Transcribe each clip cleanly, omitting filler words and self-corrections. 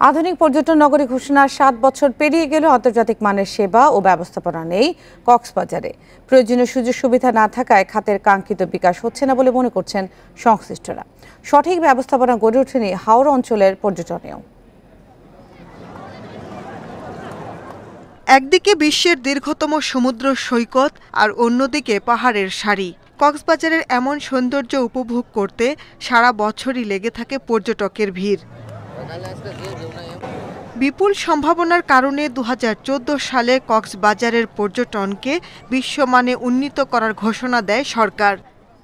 আধুনিক পর্যটন নগরী ঘোষণার ৭ বছর পেরিয়ে গেলেও আন্তর্জাতিক মানের সেবা ও ব্যবস্থাপনা নেই কক্সবাজারে। প্রয়োজনীয় সুযোগ সুবিধা না থাকায় খাতের কাঙ্ক্ষিত বিকাশ হচ্ছে না বলে মনে করছেন সংশ্লিষ্টরা। সঠিক ব্যবস্থাপনা গড়ে ওঠেনি হাওড়া অঞ্চলের পর্যটনেও। একদিকে বিশ্বের দীর্ঘতম সমুদ্র সৈকত আর অন্যদিকে পাহাড়ের সারি। কক্সবাজারের এমন সৌন্দর্য উপভোগ করতে সারা বছরই লেগে থাকে পর্যটকের ভিড়। বিপুল সম্ভাবনার কারণে ২০১৪ সালে কক্সবাজারের পর্যটনকে বিশ্বমানে উন্নীত করার ঘোষণা দেয় সরকার।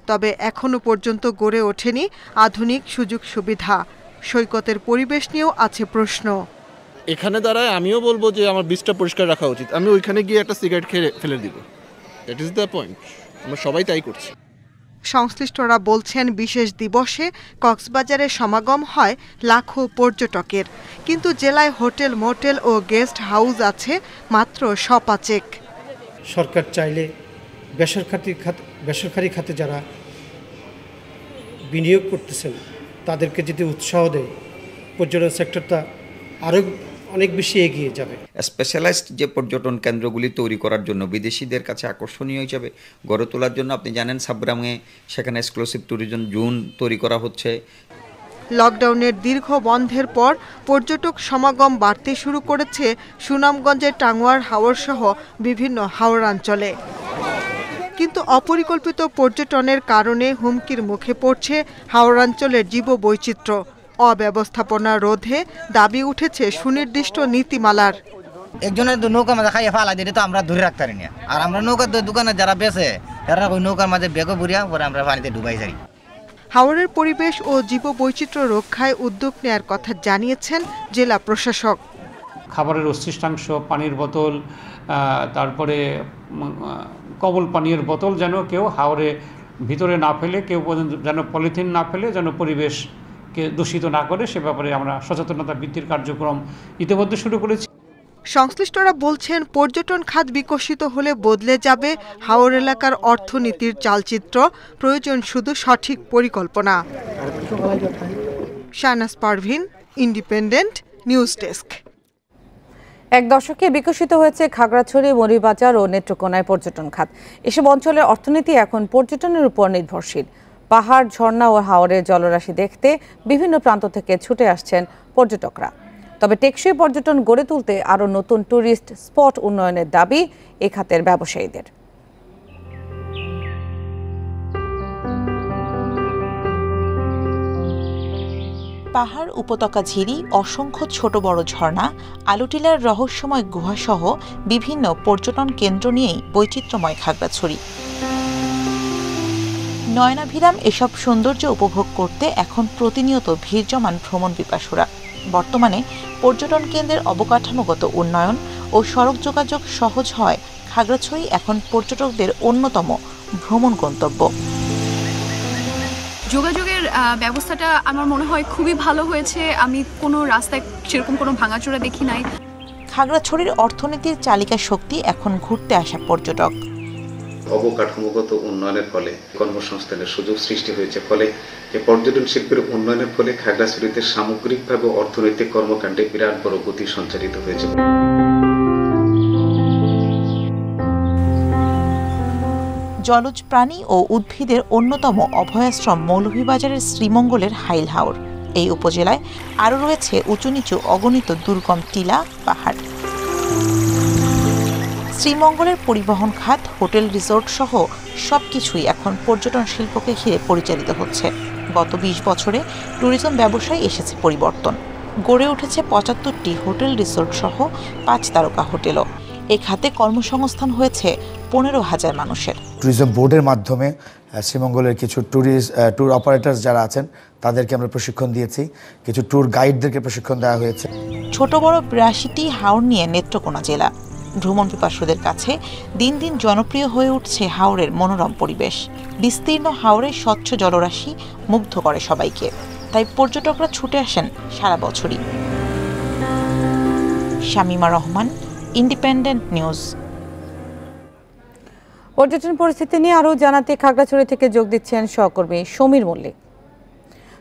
তবে এখনও পর্যন্ত গড়ে ওঠেনি আধুনিক সুযোগ সুবিধা। সৈকতের পরিবেশ নিয়েও আছে প্রশ্ন। এখানে দাঁড়ায় আমিও বলবো যে আমার বীজটা পরিষ্কার রাখা উচিত, আমি ওইখানে গিয়ে একটা সিগারেট খেয়ে ফেলে দিব। That is the point. আমরা সবাই তাই করছি। সংশ্লিষ্টরা বলছেন বিশেষ দিবসে কক্সবাজারে সমাগম হয় লাখো পর্যটকের, কিন্তু জেলায় হোটেল, মোটেল ও গেস্ট হাউস আছে মাত্র ৫০। সরকার চাইলে বেসরকারি খাতে যারা বিনিয়োগ করতেছেন তাদেরকে যদি উৎসাহ দেয়, পর্যটন সেক্টরটা আরও অনেক বেশি এগিয়ে যাবে। স্পেশালাইজড যে পর্যটন কেন্দ্রগুলি তৈরি করার জন্য, বিদেশিদের কাছে আকর্ষণীয় হিসাবে গড়ে তোলার জন্য, আপনি জানেন সাবগ্রামে সেখানে এক্সক্লুসিভ ট্যুরিজম জোন তৈরি করা হচ্ছে। লকডাউনের দীর্ঘ বন্ধের পর পর্যটক সমাগম বাড়তে শুরু করেছে সুনামগঞ্জের টাঙ্গুয়ার হাওর সহ বিভিন্ন হাওড়াঞ্চলে। কিন্তু অপরিকল্পিত পর্যটনের কারণে হুমকির মুখে পড়ছে হাওড়াঞ্চলের জীববৈচিত্র্য। অব্যবস্থাপনা রোধে দাবি উঠেছে সুনির্দিষ্ট নীতিমালার। একজনের নৌকা মাঝে খাইয়ে ফালা দিলে তো আমরা ধরে রাখতে পারি না, আর আমরা নৌকার দোকানে যারা বেচে তারা ওই নৌকার মাঝে বেগো বুড়িয়া পরে আমরা পানিতে ডুবাই যাই। হাওরের পরিবেশ ও জীববৈচিত্র্য রক্ষায় উদ্যোগ নেয়ার কথা জানিয়েছেন জেলা প্রশাসক। খাবারের অবশিষ্টাংশ, পানির বোতল, তারপরে কবল পানীয়ের বোতল যেন কেউ হাওরে ভিতরে না ফেলে, কেউ যেন পলিথিন না ফেলে, যেন পরিবেশকে দূষিত না করে, সে ব্যাপারে আমরা সচেতনতা বৃদ্ধির কার্যক্রম ইতিমধ্যে শুরু করেছি। সংশ্লিষ্টরা বলছেন পর্যটন খাত বিকশিত হলে বদলে যাবে হাওর এলাকার অর্থনীতির চালচিত্র। প্রয়োজন শুধু সঠিক পরিকল্পনা। Shahnaz Parvin, independent news desk. এক দশকে বিকশিত হয়েছে খাগড়াছড়ি, মৌলভীবাজার ও নেত্রকোনায় পর্যটন খাত। এসব অঞ্চলের অর্থনীতি এখন পর্যটনের উপর নির্ভরশীল। পাহাড়, ঝর্ণা ও হাওরের জলরাশি দেখতে বিভিন্ন প্রান্ত থেকে ছুটে আসছেন পর্যটকরা। তবে টেকসই পর্যটন গড়ে তুলতে আরও নতুন ট্যুরিস্ট স্পট উন্নয়নের দাবি এ খাতের ব্যবসায়ীদের। পাহাড়, উপত্যকা, ঝিরি, অসংখ্য ছোট বড় ঝর্ণা, আলুটিলার রহস্যময় গুহাসহ বিভিন্ন পর্যটন কেন্দ্র নিয়েই বৈচিত্র্যময় খাগড়াছড়ি। নয়নাভিরাম এসব সৌন্দর্য উপভোগ করতে এখন প্রতিনিয়ত ভিড় জমান ভ্রমণ পিপাসুরা। বর্তমানে পর্যটন কেন্দ্রের অবকাঠামোগত উন্নয়ন ও সড়ক যোগাযোগ সহজ হয় খাগড়াছড়ি এখন পর্যটকদের অন্যতম ভ্রমণ গন্তব্য। যোগাযোগের ব্যবস্থাটা আমার মনে হয় খুবই ভালো হয়েছে। আমি কোনো রাস্তায় সেরকম কোনো ভাঙাচোরা দেখি নাই। খাগড়াছড়ির অর্থনীতির চালিকা শক্তি এখন ঘুরতে আসা পর্যটক। অবকাঠামোগত উন্নয়নের ফলে কর্মসংস্থানের সুযোগ সৃষ্টি হয়েছে, ফলে এই পর্যটন শিল্পের উন্নয়নের ফলে খাগড়াছড়িতে সামগ্রিকভাবে অর্থনৈতিক কর্মকাণ্ডে বিরাট বড় গতি সঞ্চারিত হয়েছে। জলজ প্রাণী ও উদ্ভিদের অন্যতম অভয়াশ্রম মৌলভীবাজারের শ্রীমঙ্গলের হাইল হাওর। এই উপজেলায় আরও রয়েছে উঁচু নিচু অগণিত দুর্গম টিলা, পাহাড়। শ্রীমঙ্গলের পরিবহন খাত, হোটেল, রিসোর্ট সহ সবকিছুই এখন পর্যটন শিল্পকে ঘিরে পরিচালিত হচ্ছে। গত ২০ বছরে ট্যুরিজম ব্যবসায় এসেছে পরিবর্তন। গড়ে উঠেছে ৭৫টি হোটেল, রিসোর্ট সহ ৫ তারকা হোটেলও। এ খাতে কর্মসংস্থান হয়েছে ১৫,০০০ মানুষের। ট্যুরিজম বোর্ডের মাধ্যমে শ্রীমঙ্গলের কিছু ট্যুর অপারেটর যারা আছেন তাদেরকে আমরা প্রশিক্ষণ দিয়েছি, কিছু ট্যুর গাইডদেরকে প্রশিক্ষণ দেওয়া হয়েছে। ছোট বড় ৮২টি হাওর নিয়ে নেত্রকোনা জেলা। ভ্রমণ পিপাসুদের কাছে দিন দিন জনপ্রিয় হয়ে উঠছে হাওরের মনোরম পরিবেশ। বিস্তীর্ণ হাওরের স্বচ্ছ জলরাশি মুগ্ধ করে সবাইকে, তাই পর্যটকরা ছুটে আসেন সারা বছরই। Shamima Rahman, independent news. পর্যটন পরিস্থিতি নিয়ে আরও জানাতে খাগড়াছড়ি থেকে যোগ দিচ্ছেন সহকর্মী সমীর মল্লিক।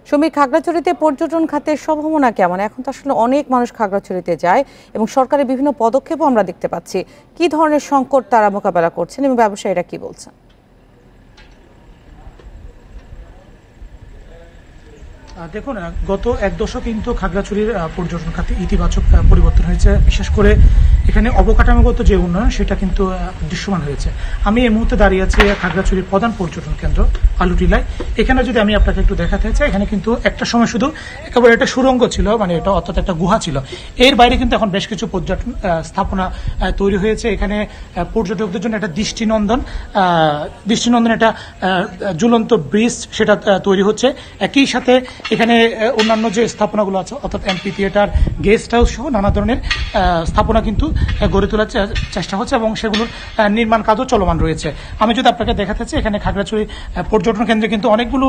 সমীর, খাগড়াছড়িতে পর্যটন খাতের সম্ভাবনা কেমন? এখন তো আসলে অনেক মানুষ খাগড়াছড়িতে যায় এবং সরকারের বিভিন্ন পদক্ষেপও আমরা দেখতে পাচ্ছি। কি ধরনের সংকট তারা মোকাবেলা করছেন এবং ব্যবসায়ীরা কি বলছেন? দেখুন, গত এক দশক কিন্তু খাগড়াছড়ির পর্যটন খাতে ইতিবাচক পরিবর্তন হয়েছে। বিশেষ করে এখানে অবকাঠামোগত যে উন্নয়ন সেটা কিন্তু দৃশ্যমান হয়েছে। আমি এই মুহূর্তে দাঁড়িয়ে আছি খাগড়াছড়ির প্রধান পর্যটন কেন্দ্র আলুটিলায়। এখানে যদি আমি আপনাকে একটু দেখাতে চাই, এখানে কিন্তু একটা সময় শুধু একেবারে একটা সুড়ঙ্গ ছিল, মানে এটা অর্থাৎ একটা গুহা ছিল। এর বাইরে কিন্তু এখন বেশ কিছু পর্যটন স্থাপনা তৈরি হয়েছে। এখানে পর্যটকদের জন্য একটা দৃষ্টিনন্দন একটা ঝুলন্ত ব্রিজ সেটা তৈরি হচ্ছে। একই সাথে এখানে অন্যান্য যে স্থাপনাগুলো আছে, অর্থাৎ এমপি থিয়েটার, গেস্ট হাউস সহ নানা ধরনের স্থাপনা কিন্তু গড়ে তোলার চেষ্টা হচ্ছে এবং সেগুলোর নির্মাণ কাজও চলমান রয়েছে। আমি যদি আপনাকে দেখাতে চাই, এখানে খাগড়াছড়ি পর্যটন কেন্দ্রে কিন্তু অনেকগুলো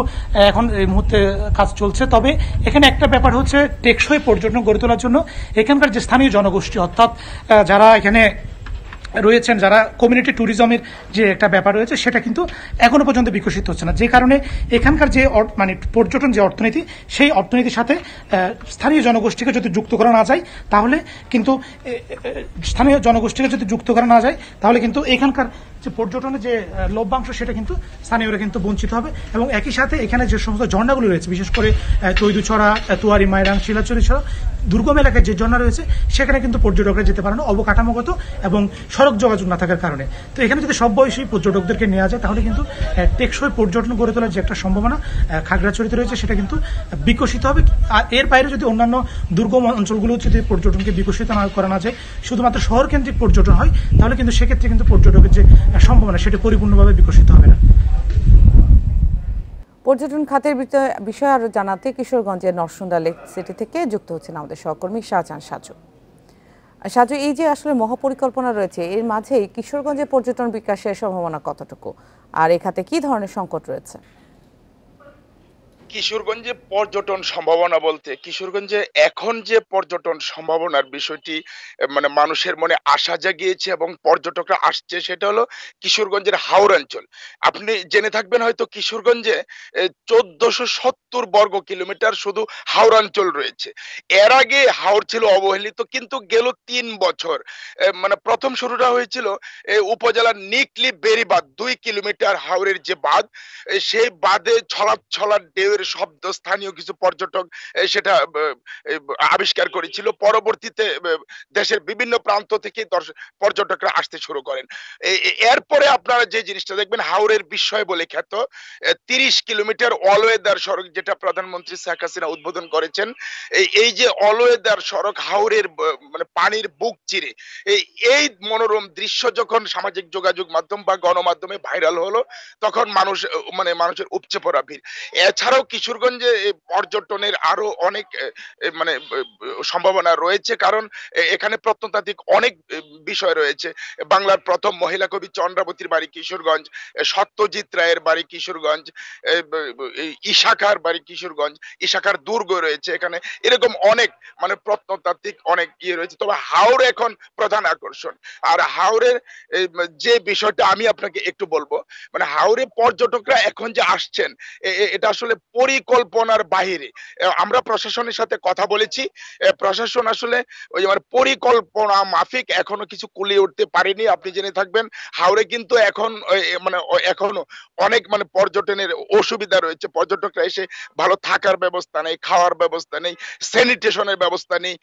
এখন এই মুহূর্তে কাজ চলছে। তবে এখানে একটা ব্যাপার হচ্ছে, টেকসই পর্যটন গড়ে তোলার জন্য এখানকার যে স্থানীয় জনগোষ্ঠী, অর্থাৎ যারা এখানে রয়েছেন, যারা কমিউনিটি ট্যুরিজমের যে একটা ব্যাপার রয়েছে, সেটা কিন্তু এখনো পর্যন্ত বিকশিত হচ্ছে না। যে কারণে এখানকার যে মানে পর্যটন যে অর্থনীতি, সেই অর্থনীতির সাথে স্থানীয় জনগোষ্ঠীকে যদি যুক্ত করা না যায়, তাহলে কিন্তু এখানকার যে পর্যটনের যে লভ্যাংশ, সেটা কিন্তু স্থানীয়রা কিন্তু বঞ্চিত হবে। এবং একই সাথে এখানে যে সমস্ত ঝর্ণাগুলো রয়েছে, বিশেষ করে তৈদুছড়া, তুয়ারি, মাইরাং, শিলাচুরি ছড়া, দুর্গম এলাকায় যে ঝর্ণা রয়েছে, সেখানে কিন্তু পর্যটকরা যেতে পারে না অবকাঠামোগত এবং সড়ক যোগাযোগ না থাকার কারণে। তো এখানে যদি সব বয়সী পর্যটকদেরকে নেওয়া যায়, তাহলে কিন্তু টেকসই পর্যটন গড়ে তোলার যে একটা সম্ভাবনা খাগড়াছড়িতে রয়েছে, সেটা কিন্তু বিকশিত হবে। আর এর বাইরে যদি অন্যান্য দুর্গম অঞ্চলগুলো যদি পর্যটনকে বিকশিত করা না যায়, শুধুমাত্র শহর কেন্দ্রিক পর্যটন হয়, তাহলে কিন্তু সেক্ষেত্রে কিন্তু পর্যটকের যে সম্ভাবনা, সেটা পরিপূর্ণভাবে বিকশিত হবে না। পর্যটন খাতের বিষয়ে আরো জানাতে কিশোরগঞ্জের নরসুন্দা লেক সিটি থেকে যুক্ত হচ্ছেন আমাদের সহকর্মী শাহজাহান সাজু। এই যে আসলে মহাপরিকল্পনা রয়েছে, এর মাঝেই কিশোরগঞ্জে পর্যটন বিকাশের সম্ভাবনা কতটুকু, আর এই খাতে কি ধরনের সংকট রয়েছে? কিশোরগঞ্জে পর্যটন সম্ভাবনা বলতে, কিশোরগঞ্জে এখন যে পর্যটন সম্ভাবনার বিষয়টি মানে মানুষের মনে আশা জাগিয়েছে এবং পর্যটকরা আসছে, সেটা হলো কিশোরগঞ্জের হাওড়াঞ্চল। আপনি জেনে থাকবেন হয়তো, কিশোরগঞ্জে 1470 বর্গ কিলোমিটার শুধু হাওড়াঞ্চল রয়েছে। এর আগে হাওড় ছিল অবহেলিত, কিন্তু গেল 3 বছর মানে প্রথম শুরুটা হয়েছিল উপজেলার নিকলি বেরিবাঁধ, 2 কিলোমিটার হাওড়ের যে বাঁধ, সেই বাঁধে ছলা ঢেউয়ের শব্দ স্থানীয় কিছু পর্যটক সেটা আবিষ্কার করেছিল। পরবর্তীতে দেশের বিভিন্ন প্রান্ত থেকে পর্যটকরা আসতে শুরু করেন। এরপরে আপনারা যে জিনিসটা দেখবেন, হাওড়ের বিস্ময় বলে খ্যাত 30 কিলোমিটার অলওয়েদার সড়ক, যেটা প্রধানমন্ত্রী শেখ হাসিনা উদ্বোধন করেছেন। এই যে অলওয়েদার সড়ক হাওড়ের মানে পানির বুক চিরে, এই মনোরম দৃশ্য যখন সামাজিক যোগাযোগ মাধ্যম বা গণমাধ্যমে ভাইরাল হলো, তখন মানুষের উপচে পড়া ভিড়। এছাড়াও কিশোরগঞ্জে পর্যটনের আরো অনেক মানে সম্ভাবনা রয়েছে, কারণ এখানে প্রত্নতাত্ত্বিক অনেক বিষয় রয়েছে। বাংলার প্রথম মহিলা কবি চন্দ্রাবতীর বাড়ি কিশোরগঞ্জ, সত্যজিৎ রায়ের বাড়ি কিশোরগঞ্জ, ইশাখার বাড়ি কিশোরগঞ্জ, ইশাখার দুর্গ রয়েছে এখানে। এরকম অনেক মানে প্রত্নতাত্ত্বিক অনেক ইয়ে রয়েছে। তবে হাওড় এখন প্রধান আকর্ষণ। আর হাওড়ের যে বিষয়টা আমি আপনাকে একটু বলবো, মানে হাওড়ে পর্যটকরা এখন যে আসছেন, এটা আসলে পরিকল্পনার বাহিরে। আমরা প্রশাসনের সাথে কথা বলেছি, প্রশাসন আসলে ওই মানে পরিকল্পনা মাফিক এখনো কিছু কুলিয়ে উঠতে পারেনি। আপনি জেনে থাকবেন, হাওড়ে কিন্তু এখনো অনেক মানে পর্যটনের অসুবিধা রয়েছে। পর্যটকরা এসে ভালো থাকার ব্যবস্থা নেই, খাওয়ার ব্যবস্থা নেই, স্যানিটেশনের ব্যবস্থা নেই।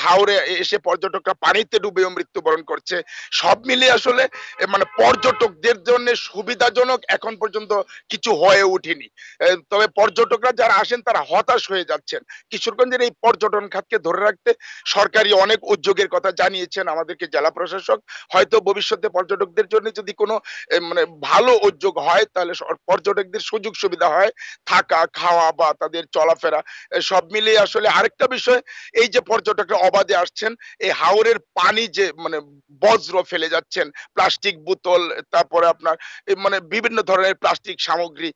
হাওড়ে এসে পর্যটকরা পানিতে ডুবে মৃত্যুবরণ করছে। সব মিলিয়ে আসলে মানে পর্যটকদের জন্য সুবিধাজনক এখন পর্যন্ত কিছু হয়ে ওঠেনি। তবে পর্যটকরা যারা আসেন, তারা হতাশ হয়ে যাচ্ছেন। কিশোরগঞ্জের এই পর্যটন খাতকে ধরে রাখতে সরকারি অনেক উদ্যোগের কথা জানিয়েছেন আমাদেরকে জেলা প্রশাসক। হয়তো ভবিষ্যতে পর্যটকদের জন্য যদি কোনো মানে ভালো উদ্যোগ হয়, তাহলে পর্যটকদের সুযোগ সুবিধা হয়, থাকা, খাওয়া বা তাদের চলাফেরা সব মিলিয়ে। আসলে আরেকটা বিষয়, এই যে পর্যটকরা অবাধে আসছেন, এই হাওরের পানি যে মানে বজ্র ফেলে যাচ্ছেন, প্লাস্টিক বোতল, তারপরে আপনার মানে বিভিন্ন ধরনের প্লাস্টিক সামগ্রী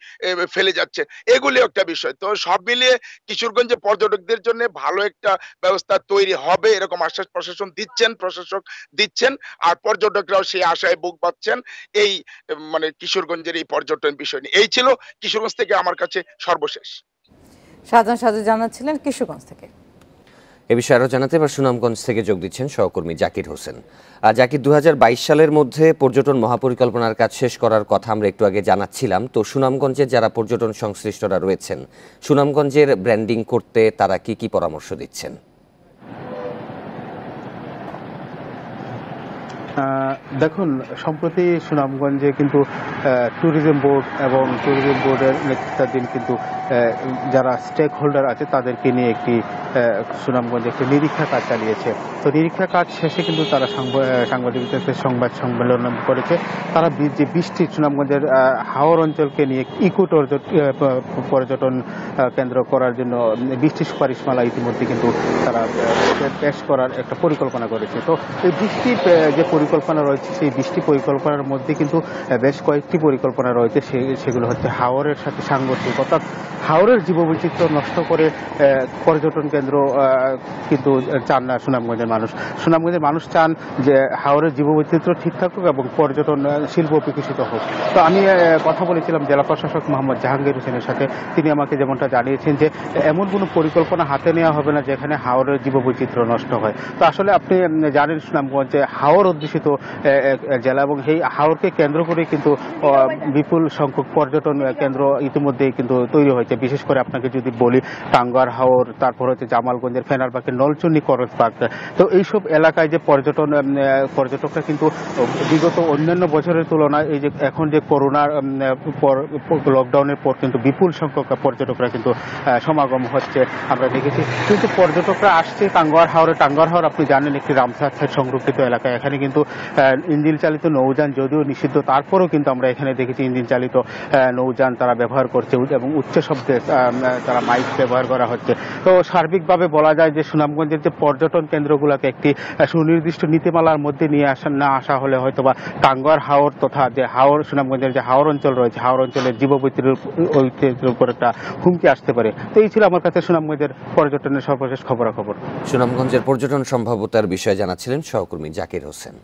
ফেলে যাচ্ছে, এগুলি একটা বিষয়। তো সব মিলিয়ে কিশোরগঞ্জে পর্যটকদের জন্য ভালো একটা ব্যবস্থা তৈরি হবে, এরকম আশ্বাস প্রশাসন দিচ্ছেন, প্রশাসক দিচ্ছেন। আর পর্যটকরাও সেই আশায় বুক বাঁধছেন এই মানে কিশোরগঞ্জের এই পর্যটন বিষয় নিয়ে। এই ছিল কিশোরগঞ্জ থেকে আমার কাছে সর্বশেষ। শাহজাহান সাজু জানাচ্ছিলেন কিশোরগঞ্জ থেকে। এ বিষয়ে আরও জানাতে এবার সুনামগঞ্জ থেকে যোগ দিচ্ছেন সহকর্মী জাকির হোসেন। জাকির, 2022 সালের মধ্যে পর্যটন মহাপরিকল্পনার কাজ শেষ করার কথা আমরা একটু আগে জানাচ্ছিলাম। তো সুনামগঞ্জের যারা পর্যটন সংশ্লিষ্টরা রয়েছেন, সুনামগঞ্জের ব্র্যান্ডিং করতে তারা কি কি পরামর্শ দিচ্ছেন? দেখুন, সম্প্রতি সুনামগঞ্জে কিন্তু ট্যুরিজম বোর্ড এবং ট্যুরিজম বোর্ডের নেতৃত্বাধীন কিন্তু যারা স্টেক হোল্ডার আছে তাদেরকে নিয়ে একটি সুনামগঞ্জে একটি নিরীক্ষা কাজ চালিয়েছে। তো নিরীক্ষা কাজ শেষে কিন্তু তারা সাংবাদিকদের সংবাদ সম্মেলন করেছে। তারা যে 20টি সুনামগঞ্জের হাওর অঞ্চলকে নিয়ে ইকো পর্যটন কেন্দ্র করার জন্য 20টি সুপারিশমালা ইতিমধ্যে কিন্তু তারা পেশ করার একটা পরিকল্পনা করেছে। তো এই 20টি যে পরিকল্পনা রয়েছে সেই 20টি পরিকল্পনার মধ্যে কিন্তু বেশ কয়েকটি পরিকল্পনা রয়েছে, সেগুলো হচ্ছে হাওরের সাথে সাংঘর্ষিক, অর্থাৎ হাওরের জীববৈচিত্র্য নষ্ট করে পর্যটন কেন্দ্র কিন্তু চান না সুনামগঞ্জের মানুষ। সুনামগঞ্জের মানুষ চান যে হাওরের জীববৈচিত্র্য ঠিক থাকুক এবং পর্যটন শিল্প বিকশিত হোক। তো আমি কথা বলেছিলাম জেলা প্রশাসক মোহাম্মদ জাহাঙ্গীর হোসেনের সাথে। তিনি আমাকে যেমনটা জানিয়েছেন যে এমন কোনো পরিকল্পনা হাতে নেওয়া হবে না যেখানে হাওরের জীববৈচিত্র্য নষ্ট হয়। তো আসলে আপনি জানেন সুনামগঞ্জে হাওর অধ্যুষিত জেলা এবং এই হাওরকে কেন্দ্র করে কিন্তু বিপুল সংখ্যক পর্যটন কেন্দ্র ইতিমধ্যেই কিন্তু তৈরি হয়েছে। বিশেষ করে আপনাকে যদি বলি, টাঙ্গার হাওর, তারপর হচ্ছে জামালগঞ্জের ফেনারবাগের নলচুন্নি করজ পার্ক। তো এইসব এলাকায় যে পর্যটকরা কিন্তু বিগত অন্যান্য বছরের তুলনায় এই যে এখন যে করোনার পর লকডাউনের পর কিন্তু বিপুল সংখ্যক পর্যটকরা কিন্তু সমাগম হচ্ছে আমরা দেখেছি। কিন্তু পর্যটকরা আসছে টাঙ্গার হাওরে। টাঙ্গার হাওর আপনি জানেন একটি রামসার সাইট সংরক্ষিত এলাকা। এখানে কিন্তু ইঞ্জিন চালিত নৌযান যদিও নিষিদ্ধ, তারপরেও কিন্তু আমরা এখানে দেখেছি ইঞ্জিন চালিত নৌযান তারা ব্যবহার করছে এবং উচ্চ শব্দে তারা মাইক ব্যবহার করা হচ্ছে। তো সার্বিকভাবে বলা যায় যে সুনামগঞ্জের যে পর্যটন কেন্দ্রগুলোকে একটি সুনির্দিষ্ট নীতিমালার মধ্যে নিয়ে আসা হলে হয়তো বা টাঙ্গার হাওর তথা যে হাওর সুনামগঞ্জের যে হাওর অঞ্চল রয়েছে, হাওর অঞ্চলের জীববৈচিত্র্যের উপর একটা হুমকি আসতে পারে। তো এই ছিল আমার কাছে সুনামগঞ্জের পর্যটনের সর্বশেষ খবরাখবর। সুনামগঞ্জের পর্যটন সম্ভাব্যতার বিষয়ে জানাচ্ছিলেন সহকর্মী জাকির হোসেন।